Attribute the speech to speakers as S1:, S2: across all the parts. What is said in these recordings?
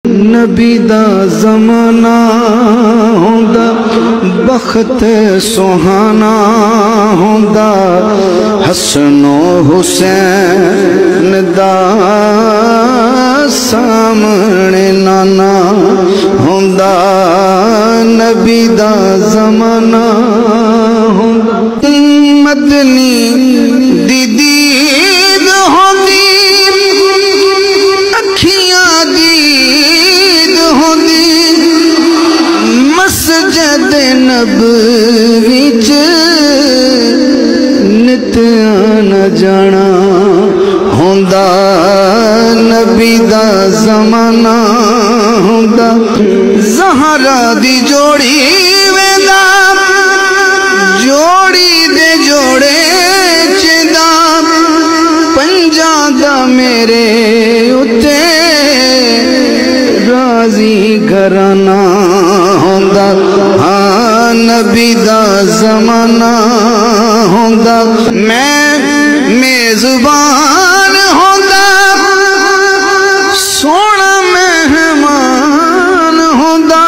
S1: نبی دا زمانہ ہوندا بخت سہانا ہوندا حسن و حسین دا سامنے نانا ہوندا نبی دا زمانہ ہوندا مدنی دی دید ہوندی اکھیاں دید ہوندی مسجد نبوی چ نت آنا جانا ہوندا نبی دا زمانہ ہوندا زہرا دی جوڑی ویندا جوڑی دے جوڑے چندا پنجاں دا میرے اتے راضی گھرانا ہوندا ہاں نبی دا زمانہ ہوندا میں میزبان ہوندا سونا مہمان ہوندا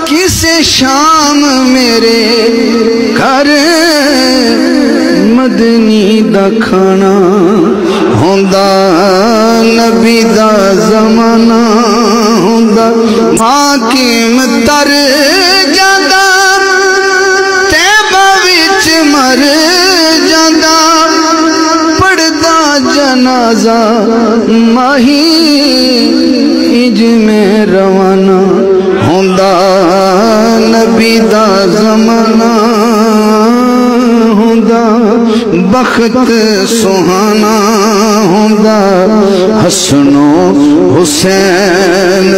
S1: کسے شام میرے گھر مدنی دا کھانا ہوندا نبی دا زمانہ ہوندا حاکم تر جاندا تیبہ وچ مر جاندا پڑھدا جنازہ ماہی اج میں روانہ ہوندا نبی دا زمانہ ہوندا بخت سہانا ہوندا حسن و حسین